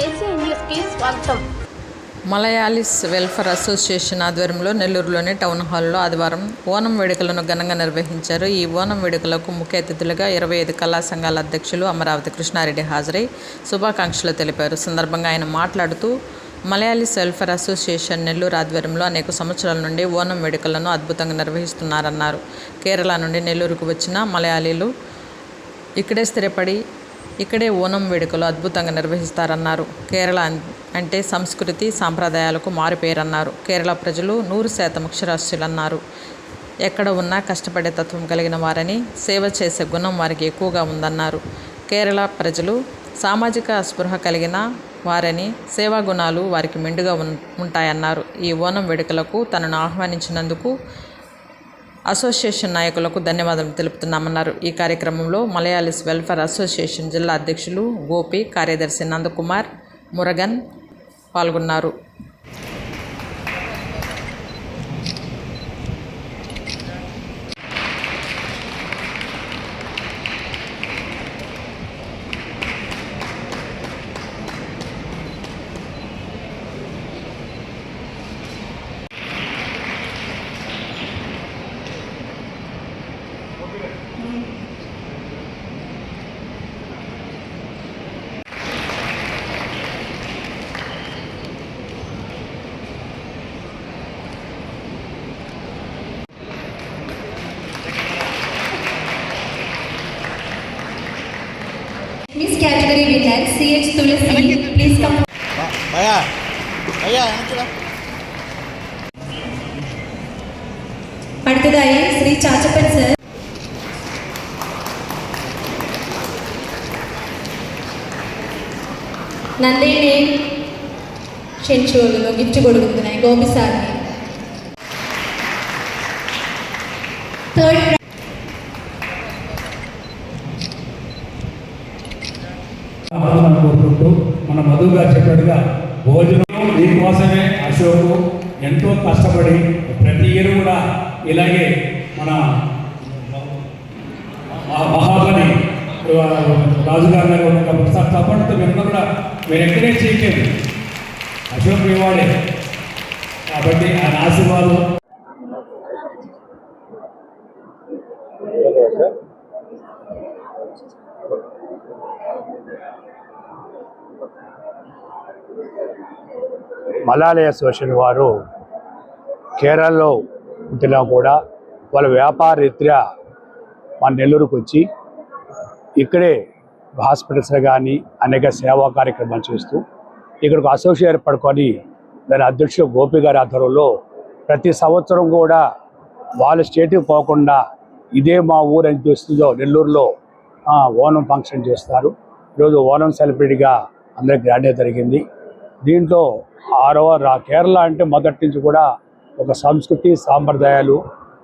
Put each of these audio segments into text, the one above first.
Asian న్యూస్కి స్వాగతం. Malayalis welfare association ఆధ్వర్యంలో నెల్లూరులోని టౌన్ హాల్లో ఆదివారం ఓనం వేడుకలను ఘనంగా నిర్వహించారు. ఈ ఓనం వేడుకలకు ముఖ్య అతిథులుగా 25 కళా సంఘాల అధ్యక్షులు అమరావతి కృష్ణారెడ్డి హాజరై శుభాకాంక్షలు తెలిపారు. సందర్భంగా ఆయన మాట్లాడుతూ మలయాళీస్ వెల్ఫేర్ అసోసియేషన్ నెల్లూరు ఆధ్వర్యంలో అనేక సంవత్సరాల నుండి ఓనం వేడుకలను అద్భుతంగా నిర్వహిస్తున్నారన్నారు. కేరళ నుండి నెల్లూరుకు వచ్చిన మలయాళీలు ఇక్కడే స్థిరపడి ఇక్కడే ఓనం వేడుకలు అద్భుతంగా నిర్వహిస్తారన్నారు. కేరళ అంటే సంస్కృతి సాంప్రదాయాలకు మారుపేరన్నారు. కేరళ ప్రజలు 100% అక్షరాస్యులన్నారు. ఎక్కడ ఉన్నా కష్టపడే తత్వం కలిగిన వారని, సేవ చేసే గుణం వారికి ఎక్కువగా ఉందన్నారు. కేరళ ప్రజలు సామాజిక స్పృహ కలిగిన వారని, సేవా గుణాలు వారికి మెండుగా ఉంటాయన్నారు. ఈ ఓనం వేడుకలకు తనను ఆహ్వానించినందుకు అసోసియేషన్ నాయకులకు ధన్యవాదాలు తెలుపుతున్నామన్నారు. ఈ కార్యక్రమంలో మలయాళీస్ వెల్ఫేర్ అసోసియేషన్ జిల్లా అధ్యక్షులు గోపి, కార్యదర్శి నందకుమార్, మురగన్ పాల్గొన్నారు. Miss category winner CH Tulasi, please come. അടുത്തതായി ശ്രീ ചാച്ചപ്പൻ സർ. നന്ദനെ ക്ഷണിച്ചു ഗിഫ്റ്റ് കൊടുക്കുന്നതിനായി ഗോപി സാറിനെ. థర్డ్ కోరుకుంటూ మన మధు గారు చెప్పాడుగా భోజనం దీనికోసమే అశోక్ ఎంతో కష్టపడి ప్రతి ఇయర్ కూడా ఇలాగే మన మహాబలి రాజుగారి దగ్గర ఉన్న కాబట్టి సార్ తప్పనితో మేము కూడా మీరు ఎంకరేజ్ చేయలేదు. అశోక్ ఇవాడే కాబట్టి ఆయన ఆశీర్వాదం. మలయాళీ అసోసియేషన్ వారు కేరళలో పుట్టినా కూడా వాళ్ళ వ్యాపార రీత్యా మన నెల్లూరుకు వచ్చి ఇక్కడే హాస్పిటల్స్లో కానీ అనేక సేవా కార్యక్రమాలు చేస్తూ ఇక్కడికి అసోసియేట్ ఏర్పడుకొని దాని అధ్యక్షుడు గోపి గారి ఆధ్వర్యంలో ప్రతి సంవత్సరం కూడా వాళ్ళ స్టేట్కి పోకుండా ఇదే మా ఊరు అని చూస్తుందో నెల్లూరులో ఓనం ఫంక్షన్ చేస్తారు. ఈరోజు ఓనం సెలబ్రిటీగా అందరికి గ్రాండ్గా జరిగింది. దీంట్లో కేరళ అంటే మొదటి నుంచి కూడా ఒక సంస్కృతి సాంప్రదాయాలు,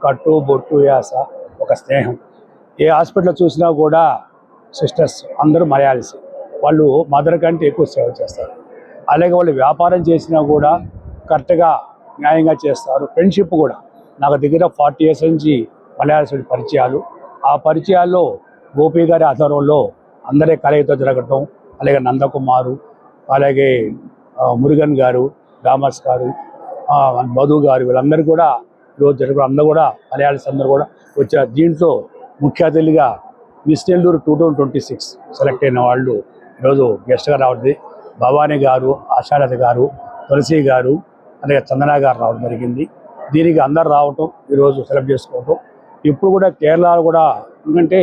కట్టు బొట్టు యాస, ఒక స్నేహం. ఏ హాస్పిటల్ చూసినా కూడా సిస్టర్స్ అందరూ మలయాళీస్, వాళ్ళు మదర్ కంటే ఎక్కువ సేవ చేస్తారు. అలాగే వాళ్ళు వ్యాపారం చేసినా కూడా కరెక్ట్గా న్యాయంగా చేస్తారు. ఫ్రెండ్షిప్ కూడా నాకు దగ్గర 40 years నుంచి మలయాళీస్ పరిచయాలు. ఆ పరిచయాల్లో గోపి గారి ఆధ్వర్యంలో అందరే కలయితో జరగటం, అలాగే నందకుమారు, అలాగే మురుగన్ గారు, డామస్ గారు, మధు గారు, వీళ్ళందరూ కూడా ఈరోజు జరగడం. అందరూ కూడా మలయాళీస్ అందరూ కూడా వచ్చారు. దీంట్లో ముఖ్య అతిథిగా మిస్ నెల్లూరు 2026 సెలెక్ట్ అయిన వాళ్ళు ఈరోజు గెస్ట్గా రావడం. భవానీ గారు, ఆషాఢ గారు, తులసి గారు, అలాగే చందన గారు రావడం జరిగింది. దీనికి అందరు రావటం, ఈరోజు సెలబ్రేట్ చేసుకోవటం. ఇప్పుడు కూడా కేరళలో కూడా ఎందుకంటే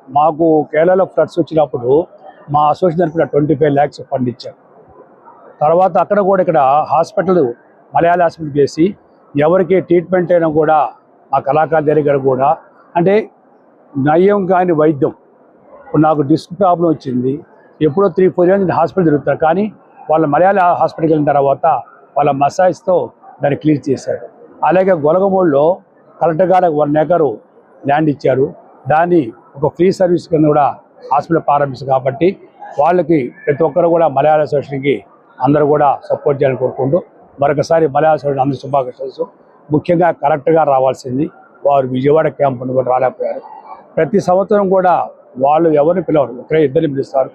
మాకు కేరళలో ఫ్లడ్స్ వచ్చినప్పుడు మా అసోసియేషన్ తరఫున 25 lakhs ఫండ్ ఇచ్చారు. తర్వాత అక్కడ కూడా ఇక్కడ హాస్పిటల్ మలయాళీ హాస్పిటల్ చేసి ఎవరికి ట్రీట్మెంట్ అయినా కూడా మా కళాకారుల దగ్గర కూడా అంటే నయం కాని వైద్యం. ఇప్పుడు నాకు డిస్క్ ప్రాబ్లం వచ్చింది, ఎప్పుడో 3-4 years హాస్పిటల్ తిరుగుతారు, కానీ వాళ్ళ మలయాళీ హాస్పిటల్కి వెళ్ళిన తర్వాత వాళ్ళ మసాజ్తో దాన్ని క్లియర్ చేశారు. అలాగే గొలగమూడిలో కలెక్టర్ గారు 1 acre ల్యాండ్ ఇచ్చారు. దాన్ని ఒక ఫ్రీ సర్వీస్ కింద కూడా హాస్పిటల్ ప్రారంభిస్తారు. కాబట్టి వాళ్ళకి ప్రతి ఒక్కరు కూడా మలయాళీ అసోసియేషన్కి అందరూ కూడా సపోర్ట్ చేయాలని కోరుకుంటూ మరొకసారి మలయాళ అసోసియేషన్ అందరూ శుభాకాంక్షలు. ముఖ్యంగా కలెక్టర్గా రావాల్సింది, వారు విజయవాడ క్యాంపును కూడా రాలేకపోయారు. ప్రతి సంవత్సరం కూడా వాళ్ళు ఎవరిని పిలవరు, ఇక్కడే ఇద్దరిని పిలుస్తారు.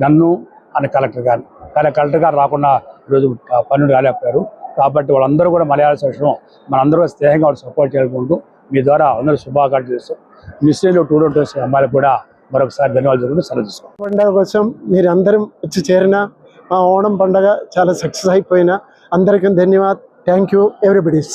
నన్ను అని కలెక్టర్ గారు. కానీ కలెక్టర్ గారు రాకుండా ఈరోజు పనులు రాలేకపోయారు. కాబట్టి వాళ్ళందరూ కూడా మలయాళ సంవత్సరం మనందరూ స్నేహంగా వాళ్ళు సపోర్ట్ చేసుకుంటూ మీ ద్వారా అందరూ శుభాకాంక్షలు చేస్తూ మిస్టేలో 220 అమ్మాయిలు కూడా మరొకసారి ధన్యవాదాలు చెప్పుకుంటూ సెలవు తీసుకోండి. పండుగ కోసం మీరు అందరం వచ్చి చేరిన మా ఓణం పండుగ చాలా సక్సెస్ అయిపోయిన అందరికీ ధన్యవాదాలు. Thank you everybody's.